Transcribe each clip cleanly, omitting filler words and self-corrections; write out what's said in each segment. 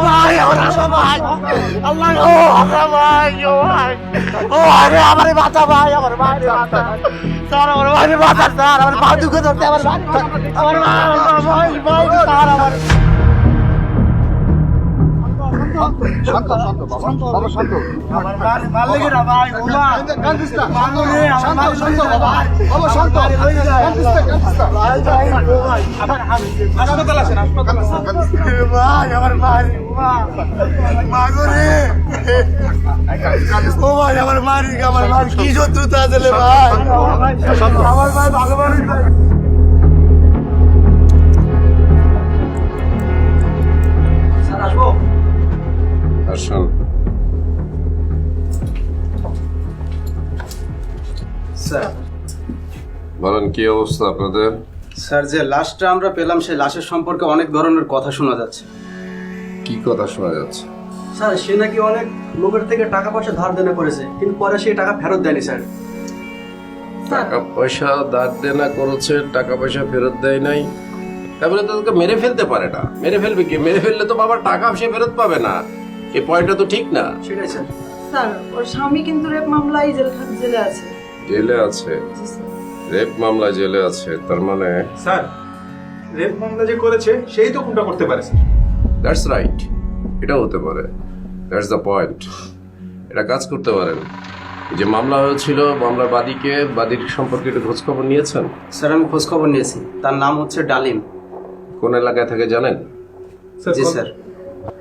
ভাই আমার ভাই আল্লাহ ও আমার ভাই ও ভাই ও আরে আমার বাঁচা ভাই আমার ভাই স্যার আমার ভাই বাঁচা স্যার আমার পা দুঃখ ধরতে আমার ভাই ভাই ভাই স্যার আমার শান্ত শান্ত বাবা শান্ত আমার মাল লেগে না ভাই ওমা কান্দিস না মাঙ্গলে আমার মাল শান্ত লেগে না ভাই বাবা শান্ত কান্দিস না ভাই ভাই ও ভাই আমার হাসপাতাল আছে হাসপাতাল ভাই আমার ভাই ওমা মাগরে ও ভাই আমার ভাই কি শত্রুতা আছে রে ভাই আমার ভাই ভগবান ভাই স্যার আসবো আসুন। স্যার বলেন কি অবস্থা আপনাদের? স্যার যে লাশটা আমরা পেলাম সেই লাশের সম্পর্কে অনেক ধরনের কথা শোনা যাচ্ছে। কি কথা শোনা যাচ্ছে? স্যার সে নাকি অনেক লোকের থেকে টাকা পয়সা ধার দেনা করেছে কিন্তু পরে সেই টাকা ফেরত দেয়নি স্যার। টাকা পয়সা দাঁড় দেনা করেছে, টাকা পয়সা ফেরত দেয় নাই, তারপরে তাদেরকে মেরে ফেলতে পারে না। মেরে ফেলবে কি? মেরে ফেললে তো বাবার টাকা সে ফেরত পাবে না। এই পয়েন্টটা তো ঠিক না। সেটাই স্যার। স্যার ওর স্বামী কিন্তু রেপ মামলায় জেলে আছে। জেলে আছে? রেপ মামলায় জেলে আছে, তার মানে স্যার রেপ মামলা যে করেছে সেই তো কোনটা করতে পারে স্যার। দ্যাটস রাইট, এটাও হতে পারে। That's the point. এটা কাজ করতে পারেন। এই যে মামলা হয়েছিল, মামলার বাদীর সম্পর্কে একটু খোঁজ খবর নিয়েছেন? স্যার আমি খোঁজ খবর নিয়েছি, তার নাম হচ্ছে ডালিম। কোন এলাকায় থেকে জানেন? জি স্যার।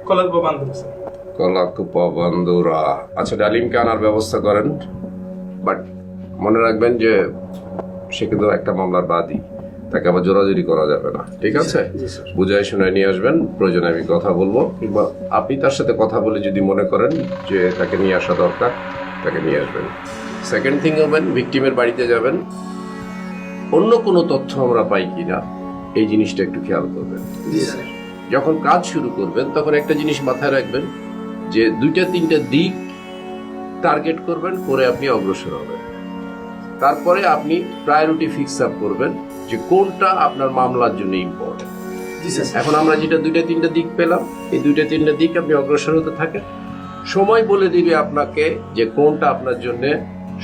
কলাকবা বান্ধব স্যার। কলাকুপা বন্ধুরা। আচ্ছা, ডালিমকে আনার ব্যবস্থা করেন, বাট মনে রাখবেন যে সে কিন্তু একটা মামলার বাদী, তাকে আবার জোরাজুরি করা যাবে না, ঠিক আছে? বুঝাই শুনে নিয়ে আসবেন, প্রয়োজনে আমি কথা বলবো, কিংবা আপনি তার সাথে কথা বলে যদি মনে করেন যে তাকে নিয়ে আসা দরকার, তাকে নিয়ে আসবেন। সেকেন্ড থিং হবেন, ভিকটিমের বাড়িতে যাবেন, অন্য কোনো তথ্য আমরা পাই কিনা এই জিনিসটা একটু খেয়াল করবেন। যখন কাজ শুরু করবেন তখন একটা জিনিস মাথায় রাখবেন যে 2-3টা দিক টার্গেট করবেন, করে আপনি অগ্রসর হবেন। তারপরে আপনি প্রায়োরিটি ফিক্স আপ করবেন যে কোনটা আপনার মামলার জন্য ইম্পর্টেন্ট। এখন আমরা যেটা 2-3টা দিক পেলাম, এই 2-3টা দিক আপনি অগ্রসর হতে থাকেন। সময় বলে দিবে আপনাকে যে কোনটা আপনার জন্য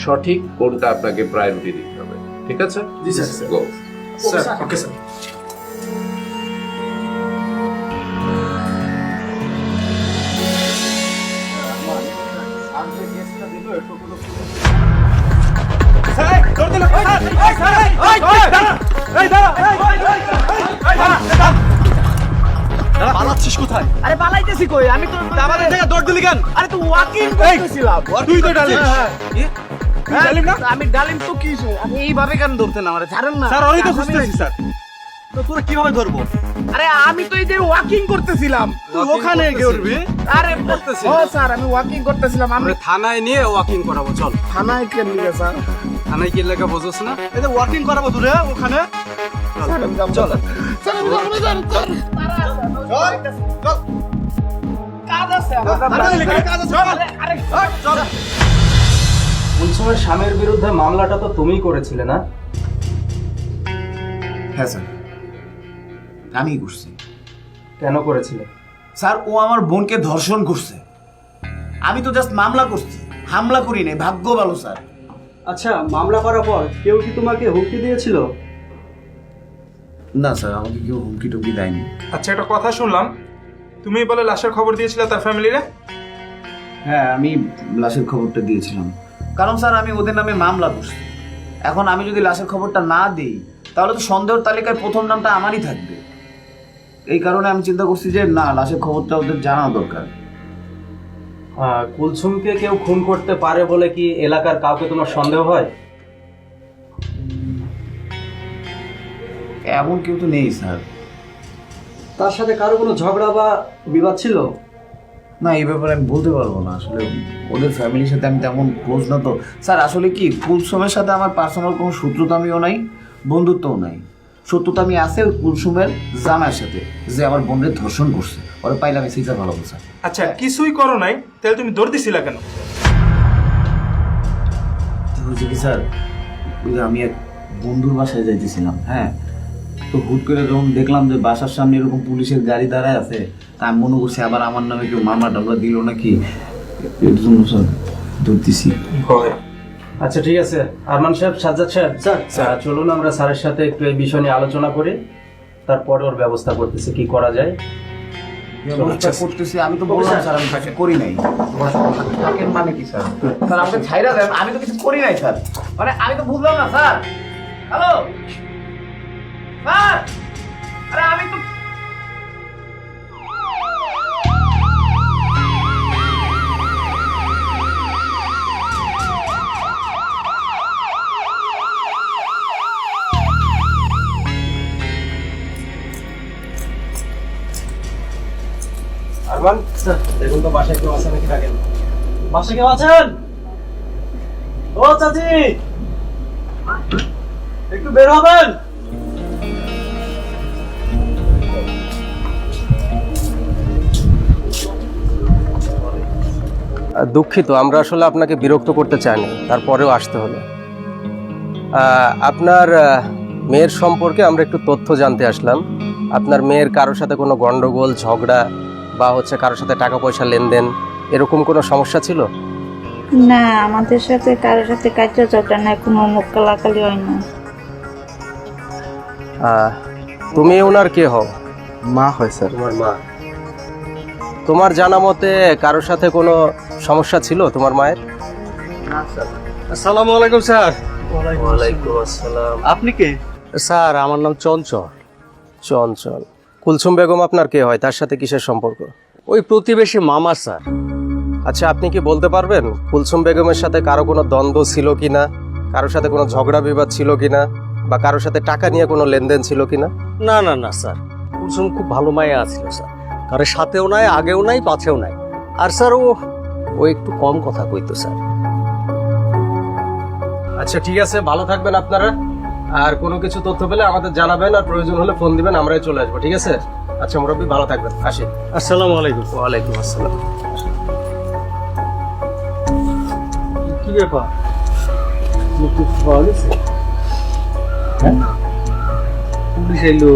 সঠিক, কোনটা আপনাকে প্রায়োরিটি দিতে হবে, ঠিক আছে? জি স্যার। গো। Sir okay sir. পালাচ্ছিস কোথায়? আরে পালাইতেছি কই? আমি তো আমাদের থেকে দৌড় দিলি কেন? আরে তো ওয়াকিং করতেছিলাম। তুই তো ডালিম। ডালিম না? আমি ডালিম তো কি আমি এইভাবে কেন ধরতে না? আমারে ছাড়েন না স্যার ওই তো খুঁজতেছি স্যার। তো তোরা কিভাবে ধরবো? আরে আমি তো এই যে ওয়াকিং করতেছিলাম। তুই ওখানে করবি? আরে করতেছি। ও স্যার আমি ওয়াকিং করতেছিলাম। আমি থানায় নিয়ে ওয়াকিং করাবো, চল। থানায় কেন নিয়ে স্যার? থানায় কি লেখা বোঝোস না? এই যে ওয়াকিং করাবো দূরে ওখানে। চল। কুলসুমের স্বামীর বিরুদ্ধে মামলাটা তো তুমিই করেছিলে না? হ্যাঁ স্যার, আমি করছি। কেন করেছিলে? স্যার ও আমার বোনকে ধর্ষণ করছে। আমি তো জাস্ট মামলা করছি, হামলা করি নাই। ভাগ্য ভালো স্যার। আচ্ছা মামলা করার পর কেউ কি তোমাকে হুমকি দিয়েছিল? না স্যার, আমাকে কেউ হুমকি টুমকি দেয়নি। আচ্ছা একটা কথা শুনলাম, তুমি বলে লাশের খবর দিয়েছিলে তার ফ্যামিলিরে? হ্যাঁ, আমি লাশের খবরটা দিয়েছিলাম, কারণ স্যার আমি ওদের নামে মামলা করছি। এখন আমি যদি লাশের খবরটা না দিই তাহলে তো সন্দেহের তালিকায় প্রথম নামটা আমারই থাকবে। এই কারণে আমি চিন্তা করছি যে না, লাশের খবরটা ওদের জানা দরকার। কুলসুমকে কেউ খুন করতে পারে বলে কি এলাকার কাউকে তোমার সন্দেহ হয়? এমন কেউ তো নেই স্যার। তার সাথে কারো কোনো ঝগড়া বা বিবাদ ছিল? না, এই ব্যাপারে আমি বলতে পারবো না। আসলে ওদের ফ্যামিলির সাথে আমি তেমন ক্লোজ না তো স্যার। আসলে কি, কুলসুমের সাথে আমার পার্সোনাল কোনো শত্রুতামিও নাই, বন্ধুত্বও নাই। শত্রুতামি আছে কুলসুমের জামাইয়ের সাথে, যে আমার বোনের ধর্ষণ করছে। ওরা পাইলে আমি সেইটা ভালো স্যার। আচ্ছা কিছুই করো নাই, তাহলে তুমি দৌড় দিছিলা কেন? হয়েছে কি স্যার, ওই যে আমি এক বন্ধুর বাসায় যাইতেছিলাম, হ্যাঁ, তো হুট করে যখন দেখলাম যে বাসার সামনে এরকম পুলিশের গাড়ি দাঁড়ায় আছে, তা আমি মনে করছি আবার আমার নামে কেউ মামলা টামলা দিল নাকি, এর জন্য স্যার ধরতেছি। আচ্ছা ঠিক আছে, আরমান সাহেব, সাজ্জাদ সাহেব, স্যার চলুন আমরা স্যারের সাথে একটু এই বিষয় নিয়ে আলোচনা করি, তারপরে ওর ব্যবস্থা করতেছি কি করা যায়। ব্যবস্থা করতেছি, আমি তো বললাম স্যার আমি কিছু করি নাই। থাকেন মানে কি স্যার? স্যার আমাকে ছাইরা দেন, আমি তো কিছু করি নাই স্যার। মানে আমি তো বুঝলাম না স্যার। হ্যালো স্যার, আরে আমি তো আরমান স্যার, দেখুন তো বাসায় কেউ আছে নাকি, থাকেন। বাসে কেউ আছেন? ও চাচি, একটু বের হবেন। দুঃখিত, আমরা আসলে আপনাকে বিরক্ত করতে চাইনি, তারপরেও আসতে হলো। আপনার মেয়ের সম্পর্কে আমরা একটু তথ্য জানতে আসলাম। আপনার মেয়ের কারোর সাথে কোনো গন্ডগোল, ঝগড়া বা হচ্ছে কারোর সাথে টাকা পয়সা লেনদেন এরকম কোনো সমস্যা ছিল? না, আমাদের সাথে কারোর সাথে কাজটা ঝগড়া নাই, কোনো মুখ কালাকালি হয় না। তুমি ওনার কে হও? মা হয় স্যার। তোমার মা। তোমার জানা মতে কারোর সাথে কোনো সমস্যা ছিল তোমার মায়ের? আসসালামু আলাইকুম স্যার। ওয়ালাইকুম আসসালাম। আপনি কে? স্যার আমার নাম চঞ্চল। চঞ্চল। কুলসুম বেগম আপনার কে হয়? তার সাথে কিসের সম্পর্ক? ওই প্রতিবেশী মামা স্যার। আচ্ছা, আপনি কি বলতে পারবেন কুলসুম বেগমের সাথে কারো কোনো দ্বন্দ্ব ছিল কিনা, কারোর সাথে কোনো ঝগড়া বিবাদ ছিল কিনা, বা কারোর সাথে টাকা নিয়ে কোনো লেনদেন ছিল কিনা? না না না স্যার, কুলসুম খুব ভালো মায়া আছিল স্যার, কারোর সাথেও নাই, আগেও নাই, পাছেও নাই। আর স্যার ও একটু কম কথা কইতো স্যার। আচ্ছা ঠিক আছে, ভালো থাকবেন আপনারা। আর কোনো কিছু তথ্য পেলে আমাদের জানাবেন, আর প্রয়োজন হলে ফোন দিবেন, আমরাই চলে আসবো। ঠিক আছে? আচ্ছা মুরব্বী, ভালো থাকবেন, আসি। আসসালামু আলাইকুম। ওয়ালাইকুম আসসালাম। কি ব্যাপার, মুখ পাওয়া গেছে? পুলিশ এলো।